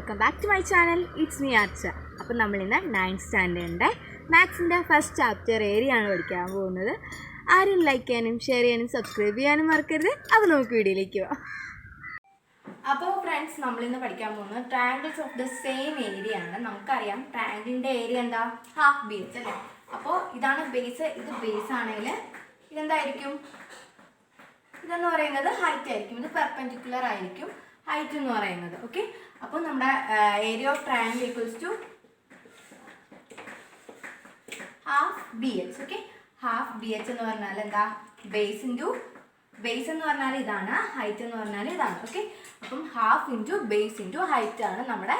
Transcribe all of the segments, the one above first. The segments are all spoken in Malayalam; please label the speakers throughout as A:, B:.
A: Welcome back to my channel. It's me Archa. അപ്പം നമ്മളിന്ന് 9th സ്റ്റാൻഡേർഡിൻ്റെ മാത്സിൻ്റെ ഫസ്റ്റ് ചാപ്റ്റർ ഏരിയയാണ് പഠിക്കാൻ പോകുന്നത്. ആരും ലൈക്ക് ചെയ്യാനും ഷെയർ ചെയ്യാനും സബ്സ്ക്രൈബ് ചെയ്യാനും മറക്കരുത്. അപ്പോൾ നമുക്ക് വീഡിയോയിലേക്ക് പോവാം. അപ്പോൾ ഫ്രണ്ട്സ്, നമ്മളിന്ന് പഠിക്കാൻ പോകുന്നത് triangles of the same area ആണ്. നമുക്കറിയാം ട്രയാങ്കിളിൻ്റെ ഏരിയ എന്താ? ഹാഫ് ബേസ് അല്ലേ. അപ്പോൾ ഇതാണ് ബേസ്. ഇത് ബേസ് ആണെങ്കിൽ ഇതെന്തായിരിക്കും? ഇതെന്ന് പറയുന്നത് ഹൈറ്റ് ആയിരിക്കും. ഇത് പെർപെൻഡിക്കുലർ ആയിരിക്കും ഹൈറ്റ് എന്ന് പറയുന്നത്. ഓക്കെ, അപ്പോൾ നമ്മുടെ area of triangle equals to half B H. Okay, half B H എന്ന് പറഞ്ഞാൽ എന്താ? ബേസ് ഇൻറ്റു ബേസ് എന്ന് പറഞ്ഞാൽ ഇതാണ്, ഹൈറ്റ് എന്ന് പറഞ്ഞാൽ ഇതാണ്. ഓക്കെ, അപ്പം half into base into height ആണ് നമ്മുടെ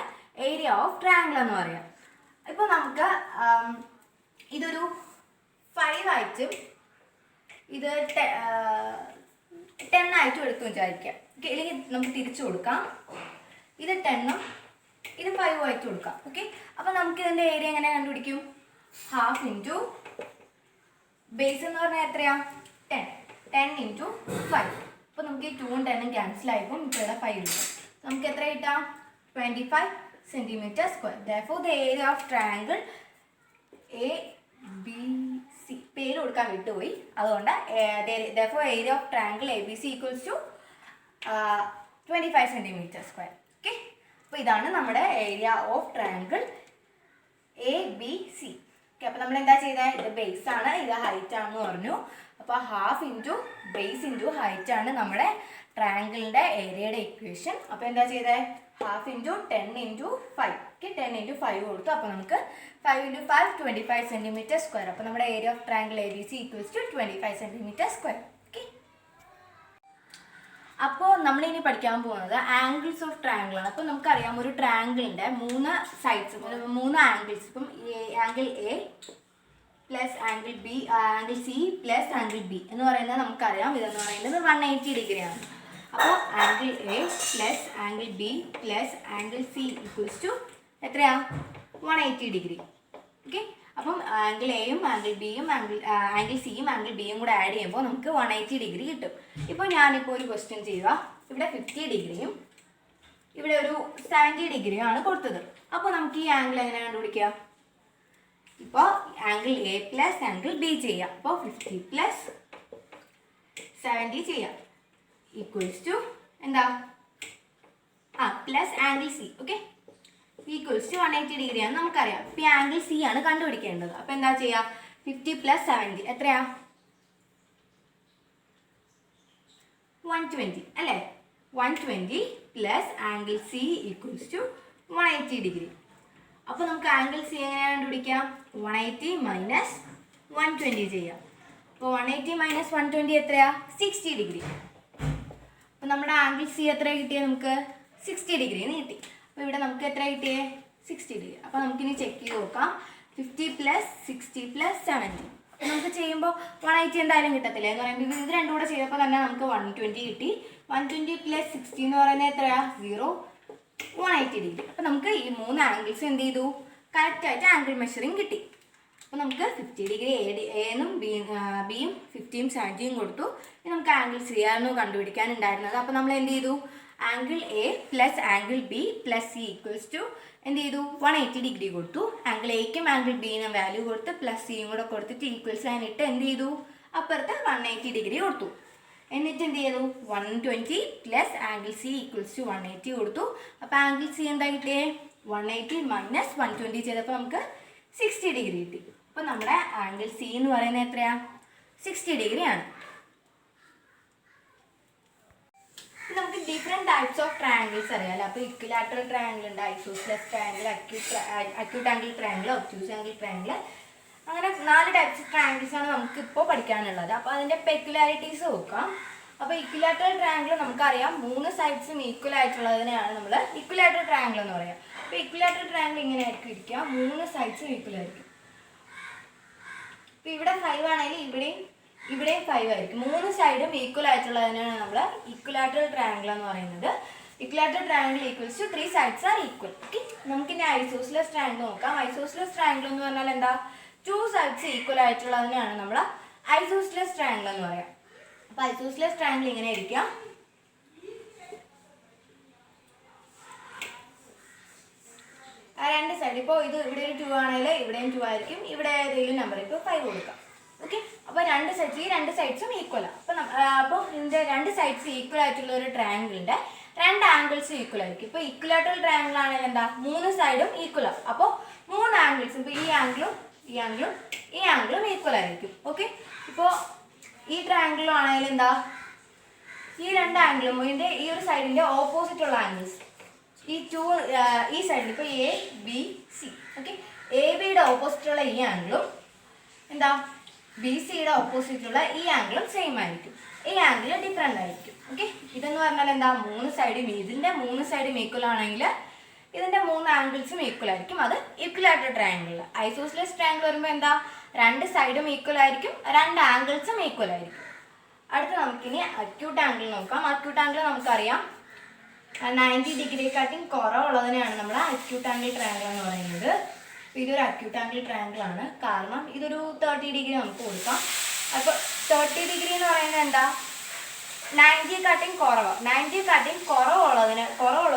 A: ഏരിയ ഓഫ് ട്രയാങ്കിൾ എന്ന് പറയുക. ഇപ്പോൾ നമുക്ക് ഇതൊരു 5 ആയിട്ടും ഇത് 10 ആയിട്ടും എടുത്തു വിചാരിക്കാം. ഓക്കെ, അല്ലെങ്കിൽ നമുക്ക് തിരിച്ചു കൊടുക്കാം. ഇത് 10ഉം ഇത് 5 ആയിട്ട് കൊടുക്കാം. ഓക്കെ, അപ്പോൾ നമുക്ക് ഇതിൻ്റെ ഏരിയ എങ്ങനെ കണ്ടുപിടിക്കും? ഹാഫ് ഇൻറ്റു ബേസ് എന്ന് പറഞ്ഞാൽ എത്രയാ? 10 ഇൻറ്റു 5. അപ്പോൾ നമുക്ക് ഈ 2ഉം 10ഉം ക്യാൻസൽ ആയിപ്പോൾ ഇപ്പോൾ ഇവിടെ 5 കിട്ടും. നമുക്ക് എത്ര കിട്ടാം? 25 centimetre square. Therefore the area of triangle A B C, പേര് കൊടുക്കാൻ വിട്ടുപോയി, അതുകൊണ്ട് therefore area of triangle A B C equals to 25 centimetre square. Okay, അപ്പോൾ ഇതാണ് നമ്മുടെ area of triangle A B C. Okay, അപ്പോൾ നമ്മൾ എന്താ ചെയ്തത്? ഇത് ബേസ് ആണ്, ഇത് ഹൈറ്റ് ആണെന്ന് പറഞ്ഞു. അപ്പോൾ half into base into height ആണ് നമ്മുടെ ട്രയാങ്കിളിൻ്റെ ഏരിയയുടെ ഇക്വേഷൻ. അപ്പോൾ എന്താ ചെയ്തത്? Half into 10 into 5. Okay, 10 into 5 കൊടുത്തു. അപ്പോൾ നമുക്ക് 5 ഇൻറ്റു 5 25 സെൻറ്റിമീറ്റർ സ്ക്വയർ. അപ്പോൾ നമ്മുടെ area of triangle A B C equals to 25 centimetre square. Okay, അപ്പോൾ നമ്മളിനി പഠിക്കാൻ പോകുന്നത് ആംഗിൾസ് ഓഫ് ട്രയാങ്കിൾ ആണ്. അപ്പോൾ നമുക്കറിയാം ഒരു ട്രയാങ്കിളിൻ്റെ 3 സൈഡ്സും 3 ആംഗിൾസ്, ഇപ്പം angle A plus angle B, angle C plus angle B എന്ന് പറയുന്നത് നമുക്കറിയാം. ഇതെന്ന് പറയുന്നത് 180 ഡിഗ്രിയാണ്. അപ്പോൾ angle A plus angle B plus angle C equals to എത്രയാ? 180 ഡിഗ്രി. ഓക്കെ, അപ്പം ആംഗിൾ എയും ആംഗിൾ ബിയും ആംഗിൾ സിയും ആംഗിൾ ബിയും കൂടെ ആഡ് ചെയ്യുമ്പോൾ നമുക്ക് 180 ഡിഗ്രി കിട്ടും. ഇപ്പോൾ ഞാനിപ്പോൾ ഒരു ക്വസ്റ്റ്യൻ ചെയ്യുക. ഇവിടെ 50 ഡിഗ്രിയും ഇവിടെ ഒരു 70 ഡിഗ്രിയും ആണ് കൊടുത്തത്. അപ്പോൾ നമുക്ക് ഈ ആംഗിൾ എങ്ങനെ കണ്ടുപിടിക്കാം? ഇപ്പോൾ angle A plus angle B ചെയ്യാം. അപ്പോൾ 50 പ്ലസ് 70 ചെയ്യാം ഈക്വൽസ് ടു എന്താ? Plus angle C. Okay, equals to 180 ഡിഗ്രിയാണ് നമുക്കറിയാം. ഇപ്പോൾ ഈ ആംഗിൾ സി ആണ് കണ്ടുപിടിക്കേണ്ടത്. അപ്പോൾ എന്താ ചെയ്യുക? 50 പ്ലസ് 70 എത്രയാ? 120 അല്ലേ? 120 plus angle C equals to 180 degree. അപ്പോൾ നമുക്ക് ആംഗിൾ സി എങ്ങനെയാണ് കണ്ടുപിടിക്കാം? 180 മൈനസ് 120 ചെയ്യാം. അപ്പോൾ 180 മൈനസ് 120 എത്രയാ? 60 ഡിഗ്രി. അപ്പോൾ നമ്മുടെ ആംഗിൾ സി എത്ര കിട്ടിയത്? നമുക്ക് 60 ഡിഗ്രി എന്ന് കിട്ടി. അപ്പോൾ ഇവിടെ നമുക്ക് എത്ര കിട്ടിയേ? 60 ഡിഗ്രി. അപ്പോൾ നമുക്കിനി ചെക്ക് ചെയ്ത് നോക്കാം. 50 പ്ലസ് 60 പ്ലസ് 70 നമുക്ക് ചെയ്യുമ്പോൾ 180 എന്തായാലും കിട്ടത്തില്ല എന്ന് പറയുമ്പോൾ ഇത് രണ്ടും കൂടെ ചെയ്തപ്പോൾ തന്നെ നമുക്ക് 120 കിട്ടി. 120 പ്ലസ് 60 എന്ന് പറയുന്നത് എത്രയാ? 0, 180 ഡിഗ്രി. അപ്പോൾ നമുക്ക് ഈ 3 ആംഗിൾസ് എന്ത് ചെയ്തു? കറക്റ്റായിട്ട് ആംഗിൾ മെഷറിങ് കിട്ടി. അപ്പോൾ നമുക്ക് 50 ഡിഗ്രി എന്നും ബിയും 50യും 70യും കൊടുത്തു. ഇനി നമുക്ക് ആംഗിൾ സി ആയിരുന്നു കണ്ടുപിടിക്കാനുണ്ടായിരുന്നത്. അപ്പോൾ നമ്മൾ എന്ത് ചെയ്തു? Angle A plus angle B plus C equals to എന്ത് ചെയ്തു? 180 ഡിഗ്രി കൊടുത്തു. ആംഗിൾ എക്കും ആംഗിൾ ബിനും വാല്യൂ കൊടുത്ത് പ്ലസ് സിയും കൂടെ കൊടുത്തിട്ട് ഈക്വൽസ് ആയിട്ട് എന്ത് ചെയ്തു? അപ്പുറത്ത് 180 ഡിഗ്രി കൊടുത്തു. എന്നിട്ട് എന്ത് ചെയ്തു? 120 plus angle C equals to 180 കൊടുത്തു. അപ്പോൾ ആംഗിൾ സി എന്താ കിട്ടിയേ? 180 മൈനസ് 120 ചെയ്തപ്പോൾ നമുക്ക് 60 ഡിഗ്രി കിട്ടി. അപ്പോൾ നമ്മുടെ ആംഗിൾ സി എന്ന് പറയുന്നത് എത്രയാ? 60 ഡിഗ്രിയാണ്. നമുക്ക് ഡിഫറെൻറ്റ് ടൈപ്സ് ഓഫ് ട്രയാങ്കിൾസ് അറിയാമല്ലോ. അപ്പോൾ ഇക്വിലാറ്ററൽ ട്രയാങ്കിൾ ഉണ്ട്, isosceles triangle, acute angle triangle, obtuse angle triangle, അങ്ങനെ 4 ടൈപ്സ് ഓഫ് ട്രയാങ്കിൾസ് ആണ് നമുക്ക് ഇപ്പോൾ പഠിക്കാനുള്ളത്. അപ്പോൾ അതിൻ്റെ പെക്യുലാരിറ്റീസ് നോക്കാം. അപ്പോൾ ഇക്വിലാറ്ററൽ ട്രയാങ്കിൾ നമുക്കറിയാം 3 സൈഡ്സും ഈക്വൽ ആയിട്ടുള്ളതിനെയാണ് നമ്മൾ ഇക്വിലാറ്ററൽ ട്രയാങ്കിൾ എന്ന് പറയുക. അപ്പോൾ ഇക്വിലാറ്ററൽ ട്രയാങ്കിൾ ഇങ്ങനെ ആയിരിക്കും ഇരിക്കുക, 3 സൈഡ്സും ഈക്വൽ ആയിരിക്കും. ഇപ്പോൾ ഇവിടെ 5 ആണെങ്കിൽ ഇവിടെയും 5 ആയിരിക്കും. 3 സൈഡും ഈക്വൽ ആയിട്ടുള്ളതിനാണ് നമ്മൾ ഇക്വിലാറ്ററൽ ട്രയാങ്കിൾ എന്ന് പറയുന്നത്. Equilateral triangle equals to 3 sides are equal. Okay, നമുക്കിനി ഐസോസ്ലെസ് ട്രയാങ്കിൾ നോക്കാം. ഐസോസ്ലെസ് ട്രയാങ്കിൾ എന്ന് പറഞ്ഞാൽ എന്താ? 2 സൈഡ്സ് ഈക്വൽ ആയിട്ടുള്ളതിനാണ് നമ്മൾ ഐസോസ്ലെസ് ട്രയാങ്കിൾ എന്ന് പറയാം. അപ്പോൾ ഐസോസ്ലെസ് ട്രയാങ്കിൾ ഇങ്ങനെ ഇരിക്കാം. രണ്ട് സൈഡ് ഇപ്പോൾ ഇത് ഇവിടെ ഒരു 2 ആണെങ്കിൽ ഇവിടെയും 2 ആയിരിക്കും, ഇവിടെ ഏതെങ്കിലും നമ്പർ ഇപ്പോൾ 5 കൊടുക്കാം. ഓക്കെ, അപ്പോൾ ഈ രണ്ട് സൈഡ്സും ഈക്വലാണ്. അപ്പോൾ ഇതിൻ്റെ രണ്ട് സൈഡ്സ് ഈക്വൽ ആയിട്ടുള്ള ഒരു ട്രയാങ്കിളിൻ്റെ രണ്ട് ആംഗിൾസ് ഈക്വൽ ആയിരിക്കും. ഇപ്പോൾ ഈക്വലായിട്ടുള്ള ട്രയാങ്കിൾ ആണെങ്കിൽ എന്താ 3 സൈഡും ഈക്വലാണ്. അപ്പോൾ 3 ആംഗിൾസും ഇപ്പോൾ ഈ ആംഗിളും ഈക്വൽ ആയിരിക്കും. ഓക്കെ, ഇപ്പോൾ ഈ ട്രയാങ്കിളും ആണെങ്കിൽ എന്താ ഈ രണ്ട് ആംഗിളും ഇതിൻ്റെ ഈ ഒരു സൈഡിൻ്റെ ഓപ്പോസിറ്റ് ഉള്ള ആംഗിൾസ് ഈ സൈഡിൽ ഇപ്പോൾ A B C. Okay, A ബിയുടെ ഓപ്പോസിറ്റുള്ള ഈ ആംഗിളും എന്താ ബി സിയുടെ ഓപ്പോസിറ്റുള്ള ഈ ആംഗിളും സെയിം ആയിരിക്കും. ഈ ആംഗിൾ ഡിഫറെൻ്റ് ആയിരിക്കും. ഓക്കെ, ഇതെന്ന് പറഞ്ഞാൽ എന്താ 3 സൈഡും ഇതിൻ്റെ 3 സൈഡും ഈക്വൽ ആണെങ്കിൽ ഇതിൻ്റെ 3 ആംഗിൾസും ഈക്വൽ ആയിരിക്കും. അത് ഈക്വലായിട്ട് ട്രയാങ്കിൾ. ഐസോസിലസ് ട്രയാങ്കിൾ വരുമ്പോൾ എന്താ 2 സൈഡും ഈക്വൽ ആയിരിക്കും, 2 ആംഗിൾസും ഈക്വൽ ആയിരിക്കും. അടുത്ത നമുക്കിനി അക്യൂട്ട് ആംഗിൾ നോക്കാം. അക്യൂട്ട് ആംഗിൾ നമുക്കറിയാം 90 ഡിഗ്രിയെക്കാട്ടും കുറവുള്ളതിനെയാണ് നമ്മൾ അക്യൂട്ട് ആംഗിൾ ട്രയാങ്കിൾ എന്ന് പറയുന്നത്. അപ്പോൾ ഇതൊരു അക്യൂട്ട് ആംഗിൾ ട്രയാങ്കിൾ ആണ്, കാരണം ഇതൊരു 30 ഡിഗ്രി നമുക്ക് കൊടുക്കാം. അപ്പോൾ 30 ഡിഗ്രി എന്ന് പറയുന്നത് എന്താ 90യെക്കാട്ടും കുറവാണ്. 90യെക്കാട്ടും കുറവുള്ള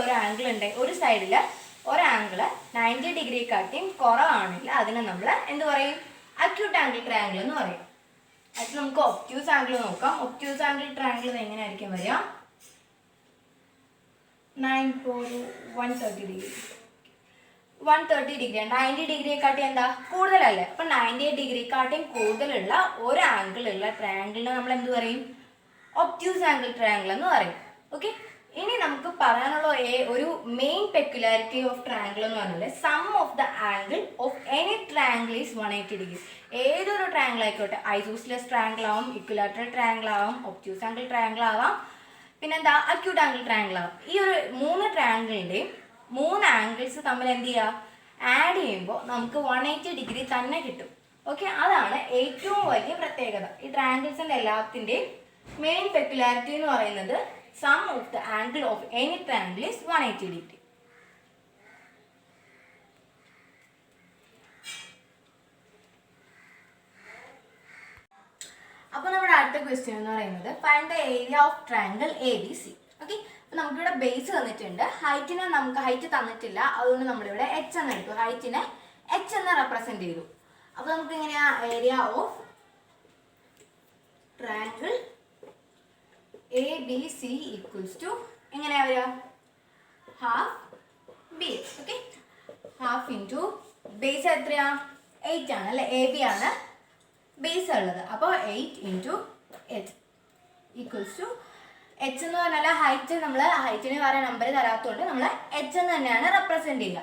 A: ഒരു ആംഗിൾ ഉണ്ട്, ഒരു സൈഡിൽ ഒരു ആംഗിൾ 90 ഡിഗ്രിയെക്കാട്ടും കുറവാണെങ്കിൽ അതിനെ നമ്മൾ എന്ത് പറയും? അക്യൂട്ട് ആംഗിൾ ട്രയാങ്കിൾ എന്ന് പറയും. അത് നമുക്ക് ഒബ്റ്റ്യൂസ് ആംഗിൾ നോക്കാം. ഒബ്റ്റ്യൂസ് ആംഗിൾ ട്രയാങ്കിൾ എങ്ങനെയായിരിക്കും വരിക? 130 ഡിഗ്രി 90 ഡിഗ്രിയെക്കാട്ടി എന്താ കൂടുതലല്ലേ? അപ്പം 98 ഡിഗ്രിയെക്കാട്ടിയും കൂടുതലുള്ള ഒരു ആംഗിൾ ഉള്ള ട്രയാങ്കിളിനെ നമ്മൾ എന്ത് പറയും? ഒബ്റ്റ്യൂസ് ആംഗിൾ ട്രയാങ്കിൾ എന്ന് പറയും. ഓക്കെ, ഇനി നമുക്ക് പറയാനുള്ള ഒരു മെയിൻ പെക്യുലാരിറ്റി ഓഫ് ട്രയാങ്കിൾ എന്ന് പറഞ്ഞാൽ sum of the angle of any triangle is 180 degree. ഏതൊരു ട്രയാങ്കിൾ ആയിക്കോട്ടെ, ഐസോസിലസ് ട്രയാങ്കിൾ ആവാം, ഇക്വലാറ്ററൽ ട്രയാങ്കിൾ ആവാം, ഒബ്റ്റ്യൂസ് ആംഗിൾ ട്രയാങ്കിൾ ആവാം, പിന്നെന്താ അക്യൂട്ട് ആംഗിൾ ട്രയാങ്കിൾ ആവാം. ഈ ഒരു 3 ട്രയാങ്കിളിൻ്റെയും 3 ആംഗിൾസ് തമ്മിൽ എന്ത് ചെയ്യുക? ആഡ് ചെയ്യുമ്പോൾ നമുക്ക് 180 ഡിഗ്രി തന്നെ കിട്ടും. ഓക്കെ, അതാണ് ഏറ്റവും വലിയ പ്രത്യേകത. ഈ ട്രയാങ്കിൾസിൻ്റെ എല്ലാത്തിൻ്റെയും മെയിൻ പെക്യുലാരിറ്റി എന്ന് പറയുന്നത് sum of the angle of any triangle is 180 degree. അപ്പോൾ നമ്മുടെ അടുത്ത ക്വസ്റ്റ്യൻ എന്ന് പറയുന്നത് find the area of triangle A B C. Okay, അപ്പോൾ നമുക്കിവിടെ ബേസ് തന്നിട്ടുണ്ട്, നമുക്ക് ഹൈറ്റ് തന്നിട്ടില്ല, അതുകൊണ്ട് നമ്മളിവിടെ എച്ച് എന്ന് എടുത്തു, ഹൈറ്റിനെ എച്ച് എന്ന് റെപ്രസെൻറ്റ് ചെയ്തു. അപ്പോൾ നമുക്ക് എങ്ങനെയാ area of triangle A B C equals to എങ്ങനെയാ വരിക? Half base. Okay, half into base എത്രയാ? 8 ആണ് അല്ലേ? എ ബി ആണ് ബേസ് ഉള്ളത്. അപ്പോൾ 8 into H equals to H എന്ന് പറഞ്ഞാൽ ഹൈറ്റ്, നമ്മൾ ഹൈറ്റിന് വേറെ നമ്പർ തരാത്തതുകൊണ്ട് നമ്മൾ എച്ച് എന്ന് തന്നെയാണ് റെപ്രസെൻറ്റ് ചെയ്യുക.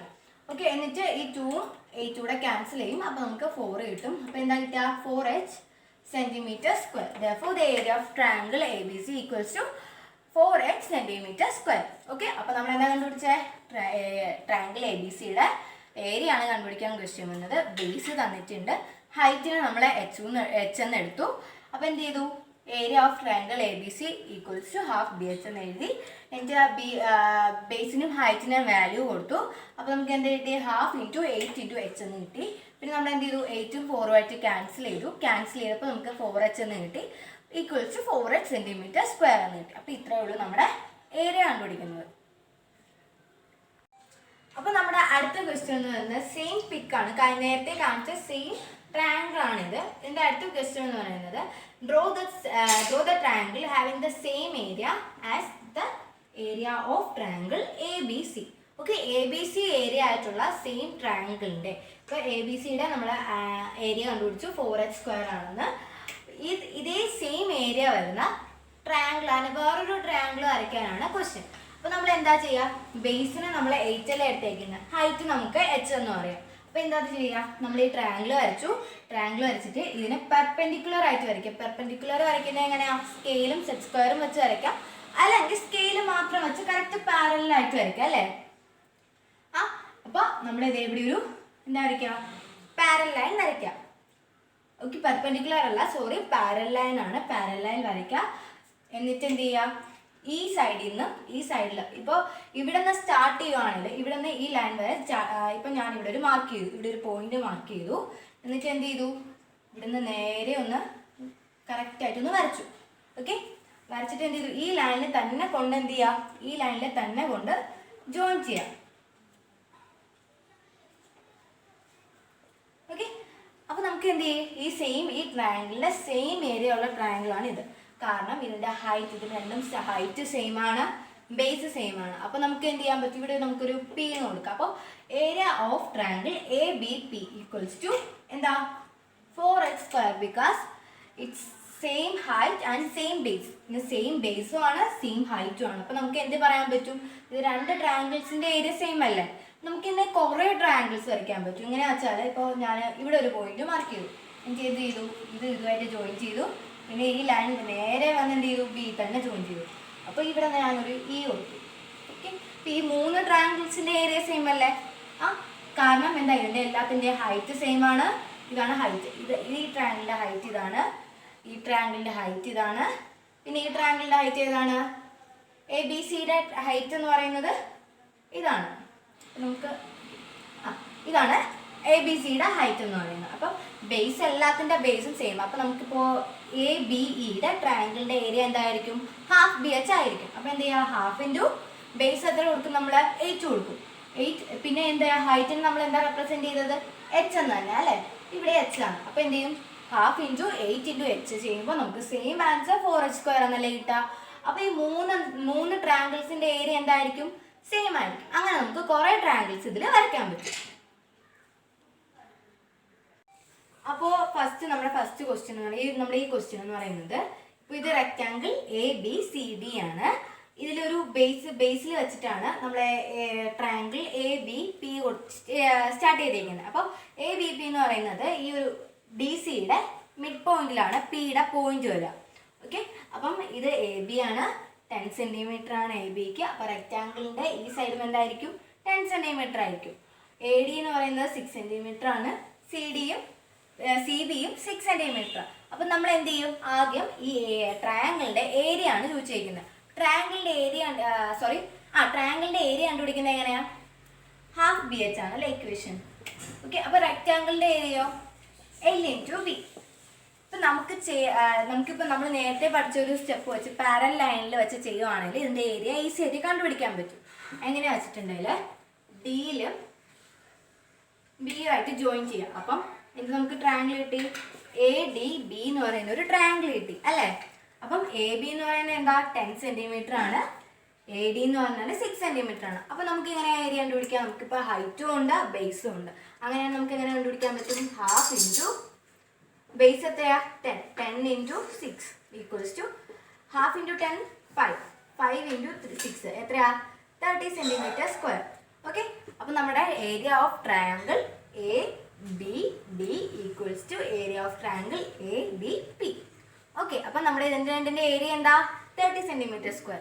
A: ഓക്കെ, എന്നിട്ട് ഈ 2ഉം 8 കൂടെ ക്യാൻസൽ ചെയ്യും, അപ്പോൾ നമുക്ക് 4 കിട്ടും. അപ്പോൾ എന്താ കിട്ടുക? 4h centimeter square. Therefore, the area of triangle ABC equals to 4h centimeter square. Okay, അപ്പോൾ നമ്മൾ എന്താ കണ്ടുപിടിച്ചത്? ട്രയാങ്കിൾ എ ബി സിയുടെ ഏരിയ ആണ് കണ്ടുപിടിക്കാൻ ക്വസ്റ്റ്യൻ വന്നത്. ബേസ് തന്നിട്ടുണ്ട്, ഹൈറ്റിന് നമ്മൾ എച്ച് എന്ന് എടുത്തു. അപ്പോൾ എന്ത് ചെയ്തു? Area of triangle A B C equals to half B H എന്ന് എഴുതി. എന്നിട്ട് ബേസിനും ഹൈറ്റിനും വാല്യൂ കൊടുത്തു. അപ്പോൾ നമുക്ക് എന്താ കിട്ടി? ഹാഫ് ഇൻറ്റു 8 ഇൻറ്റു എച്ച് എന്ന് കിട്ടി. പിന്നെ നമ്മൾ എന്ത് ചെയ്തു? 8ഉം 4ഉം ആയിട്ട് ക്യാൻസൽ ചെയ്തപ്പോൾ നമുക്ക് 4h എന്ന് കിട്ടി, equals to 4h centimetre square എന്ന് കിട്ടി. അപ്പോൾ ഇത്രയേ ഉള്ളൂ നമ്മുടെ ഏരിയ കണ്ടുപിടിക്കുന്നത്. അപ്പോൾ നമ്മുടെ അടുത്ത ക്വസ്റ്റ്യൻ എന്ന് പറയുന്നത് സെയിം പിക്കാണ്, നേരത്തെ കാണിച്ച സെയിം ട്രയാങ്കിൾ ആണിത്. ഇതിൻ്റെ അടുത്ത ക്വസ്റ്റ്യൻ എന്ന് പറയുന്നത് draw the triangle having the same area as the area of triangle A B C. Okay, A B C area ആയിട്ടുള്ള സെയിം ട്രയാങ്കിളിൻ്റെ ഇപ്പോൾ എ ബി സിയുടെ നമ്മൾ ഏരിയ കണ്ടുപിടിച്ചു 4h സ്ക്വയർ ആണെന്ന്. ഇതേ സെയിം ഏരിയ വരുന്ന ട്രയാങ്കിളാണ്, വേറൊരു ട്രയാങ്കിൾ വരയ്ക്കാനാണ് ക്വസ്റ്റ്യൻ. അപ്പോൾ നമ്മൾ എന്താ ചെയ്യുക? ബേസിന് നമ്മൾ 8 അല്ലേ എടുത്തേക്കുന്നത്, ഹൈറ്റ് നമുക്ക് h എന്ന് പറയാം. അപ്പോൾ എന്താ ചെയ്യുക? നമ്മൾ ഈ ട്രയാങ്കിൾ വരച്ചിട്ട് ഇതിനെ പെർപെൻഡിക്കുലർ ആയിട്ട് വരയ്ക്കുക. പെർപെൻഡിക്കുലർ വരയ്ക്കുന്നത് എങ്ങനെയാണ്? സ്കെയിലും സെറ്റ് സ്ക്വയറും വെച്ച് വരയ്ക്കാം, അല്ലെങ്കിൽ സ്കെയിൽ മാത്രം വെച്ച് കറക്റ്റ് പാരലായിട്ട് വരയ്ക്കാം അല്ലേ? അപ്പോൾ നമ്മൾ ഇതേപടി ഒരു എന്താ വരയ്ക്കുക? പാരൽ ലൈൻ വരയ്ക്കുക. ഓക്കെ, പെർപെൻഡിക്കുലർ അല്ല, സോറി, പാരൽ ലൈൻ ആണ്. പാരൽ ലൈൻ വരയ്ക്കുക. എന്നിട്ട് എന്ത് ചെയ്യുക? ഈ സൈഡിൽ ഇപ്പോൾ ഇവിടെ നിന്ന് സ്റ്റാർട്ട് ചെയ്യുവാണെങ്കിൽ ഇവിടെ നിന്ന് ഈ ലൈൻ വരെ ഇപ്പം ഞാൻ ഇവിടെ ഒരു മാർക്ക് ചെയ്തു, ഇവിടെ ഒരു പോയിന്റ് മാർക്ക് ചെയ്തു. എന്നിട്ട് എന്ത് ചെയ്തു? ഇവിടെ നിന്ന് നേരെ ഒന്ന് കറക്റ്റായിട്ടൊന്ന് വരച്ചു. ഓക്കെ, വരച്ചിട്ട് എന്ത് ചെയ്തു? ഈ ലൈനിൽ തന്നെ കൊണ്ട് എന്ത് ചെയ്യുക? ഈ ലൈനിൽ തന്നെ കൊണ്ട് ജോയിൻ ചെയ്യാം. നമുക്ക് എന്ത് ചെയ്യും, ഈ ട്രയാങ്കിളിൻ്റെ സെയിം ഏരിയ ഉള്ള ട്രയാങ്കിളാണ് ഇത്. കാരണം ഇതിൻ്റെ ഹൈറ്റ്, ഇത് രണ്ടും ഹൈറ്റ് സെയിം ആണ്, ബേസ് സെയിം ആണ്. അപ്പോൾ നമുക്ക് എന്ത് ചെയ്യാൻ പറ്റും, ഇവിടെ നമുക്കൊരു പി എന്ന് കൊടുക്കാം. അപ്പോൾ area of triangle A B P equals to എന്താ 4x², because it's same height and same base. ഇത് സെയിം ബേസും ആണ് സെയിം ഹൈറ്റും ആണ്. അപ്പോൾ നമുക്ക് എന്ത് പറയാൻ പറ്റും, ഇത് രണ്ട് ട്രയാങ്കിൾസിൻ്റെ ഏരിയ സെയിം അല്ലേ. നമുക്ക് ഇന്ന് കുറേ ട്രയാങ്കിൾസ് വരയ്ക്കാൻ പറ്റും. എങ്ങനെയാ വെച്ചാൽ, ഇപ്പോൾ ഞാൻ ഇവിടെ ഒരു പോയിന്റ് മാർക്ക് ചെയ്തു, എനിക്ക് എന്ത് ചെയ്തു, ഇതുമായിട്ട് ജോയിൻ ചെയ്തു. പിന്നെ ഈ ലൈൻ നേരെ വന്ന് എന്ത് ചെയ്തു, ബി തന്നെ ജോയിൻ ചെയ്തു. അപ്പോൾ ഇവിടെ ഞാനൊരു ഇ കൊടുത്തു. ഓക്കെ, അപ്പോൾ ഈ 3 ട്രയാങ്കിൾസിൻ്റെ ഏരിയ സെയിം അല്ലേ. കാരണം എന്താ, ഇതിൻ്റെ എല്ലാത്തിൻ്റെ ഹൈറ്റ് സെയിം ആണ്. ഇതാണ് ഹൈറ്റ്, ഈ ട്രയാങ്കിളിൻ്റെ ഹൈറ്റ് ഇതാണ്, ഈ ട്രയാങ്കിളിൻ്റെ ഹൈറ്റ് ഇതാണ്, പിന്നെ ഈ ട്രയാങ്കിളിൻ്റെ ഹൈറ്റ് ഏതാണ്, എ ബി സിയുടെ ഹൈറ്റ് എന്ന് പറയുന്നത് ഇതാണ്. നമുക്ക് ഇതാണ് എ ബി സിയുടെ ഹൈറ്റ് എന്ന് പറയുന്നത്. അപ്പം ബേസ് എല്ലാത്തിൻ്റെ ബേസും സെയിം. അപ്പം നമുക്കിപ്പോൾ എ ബി ഇയുടെ ട്രയാങ്കിളിൻ്റെ ഏരിയ എന്തായിരിക്കും, ഹാഫ് ബി എച്ച് ആയിരിക്കും. അപ്പം എന്ത് ചെയ്യുക, ഹാഫ് ഇൻറ്റു ബേസ് എത്ര കൊടുക്കും, നമ്മൾ 8 കൊടുക്കും. 8 പിന്നെ എന്താ ഹൈറ്റിന് നമ്മൾ എന്താ റെപ്രസെൻറ്റ് ചെയ്തത്, എച്ച് എന്ന് തന്നെ അല്ലേ. ഇവിടെ എച്ച് ആണ്. അപ്പോൾ എന്ത് ചെയ്യും, ഹാഫ് ഇൻറ്റു 8 ഇൻറ്റു എച്ച് ചെയ്യുമ്പോൾ നമുക്ക് സെയിം ആൻസർ 4h² എന്നല്ലേ കിട്ടുക. അപ്പോൾ ഈ മൂന്ന് ട്രയാങ്കിൾസിൻ്റെ ഏരിയ എന്തായിരിക്കും, സെയിം ആയിരിക്കും. അങ്ങനെ നമുക്ക് കുറേ ട്രയാങ്കിൾസ് ഇതിൽ വരയ്ക്കാൻ പറ്റും. അപ്പോൾ നമ്മുടെ ഫസ്റ്റ് ക്വസ്റ്റ്യൻ എന്ന് പറയുന്നത്, നമ്മുടെ ഈ ക്വസ്റ്റ്യൻ എന്ന് പറയുന്നത്, ഇപ്പോൾ ഇത് rectangle A B C D ആണ്. ഇതിലൊരു ബേസിൽ വെച്ചിട്ടാണ് നമ്മളെ triangle A B P start ചെയ്തിരിക്കുന്നത്. അപ്പോൾ എ ബി പി എന്ന് പറയുന്നത് ഈ ഒരു ഡി സിയുടെ മിഡ് പോയിന്റിലാണ് പിയുടെ പോയിന്റ് വരിക. ഓക്കെ, അപ്പം ഇത് എ ബി ആണ്, 10 സെൻറ്റിമീറ്റർ ആണ് എ ബിക്ക്. അപ്പോൾ റെക്റ്റാങ്കിളിൻ്റെ ഈ സൈഡും എന്തായിരിക്കും, 10 സെൻറ്റിമീറ്റർ ആയിരിക്കും. എ ഡി എന്ന് പറയുന്നത് 6 സെൻറ്റിമീറ്റർ ആണ്, സി ബിയും 6 സെൻറ്റിമീറ്റർ. അപ്പം നമ്മൾ എന്ത് ചെയ്യും, ആദ്യം ഈ ട്രയാങ്കിളിൻ്റെ ഏരിയ ആണ് ചോദിച്ചിരിക്കുന്നത്. ട്രയാങ്കിളിൻ്റെ ഏരിയ കണ്ടുപിടിക്കുന്നത് എങ്ങനെയാണ്, ഹാഫ് ബി എച്ച് ആണ് അല്ലേ ഇക്വേഷൻ. ഓക്കെ, അപ്പോൾ റെക്റ്റാങ്കിളിൻ്റെ ഏരിയയോ എൽ ഇൻറ്റു ബി. ഇപ്പം നമുക്കിപ്പോൾ നമ്മൾ നേരത്തെ പഠിച്ച ഒരു സ്റ്റെപ്പ് വെച്ച് പാരൽ ലൈനിൽ വെച്ച് ചെയ്യുവാണെങ്കിൽ ഇതിൻ്റെ ഏരിയ ഈസി ആയിട്ട് കണ്ടുപിടിക്കാൻ പറ്റും. എങ്ങനെയാ വെച്ചിട്ടുണ്ടെങ്കിൽ ഡിയിലും ബിയും ആയിട്ട് ജോയിൻ ചെയ്യാം. അപ്പം ഇത് നമുക്ക് ട്രയാങ്കിൾ കിട്ടി, എ ഡി ബി എന്ന് പറയുന്ന ഒരു ട്രയാങ്കിൾ കിട്ടി അല്ലേ. അപ്പം എ ബി എന്ന് പറയുന്നത് എന്താ, 10 സെൻറ്റിമീറ്റർ ആണ്, എ ഡി എന്ന് പറഞ്ഞാൽ 6 സെൻറ്റിമീറ്റർ ആണ്. അപ്പോൾ നമുക്ക് ഇങ്ങനെ ഏരിയ കണ്ടുപിടിക്കാം. നമുക്കിപ്പോൾ ഹൈറ്റും ഉണ്ട് ബേസും ഉണ്ട്. അങ്ങനെ നമുക്ക് എങ്ങനെ കണ്ടുപിടിക്കാൻ പറ്റും, ഹാഫ് ഇൻറ്റു ബേസ് എത്രയാ 10 into 6 equals to half into 10 5 into 6 എത്രയാ 30 സെൻറ്റിമീറ്റർ². ഓക്കെ, അപ്പോൾ നമ്മുടെ area of triangle A B D equals to area of triangle A B P. Okay, അപ്പം നമ്മുടെ ഇതിൻ്റെ രണ്ടിൻ്റെ ഏരിയ എന്താ, 30 സെൻറ്റിമീറ്റർ².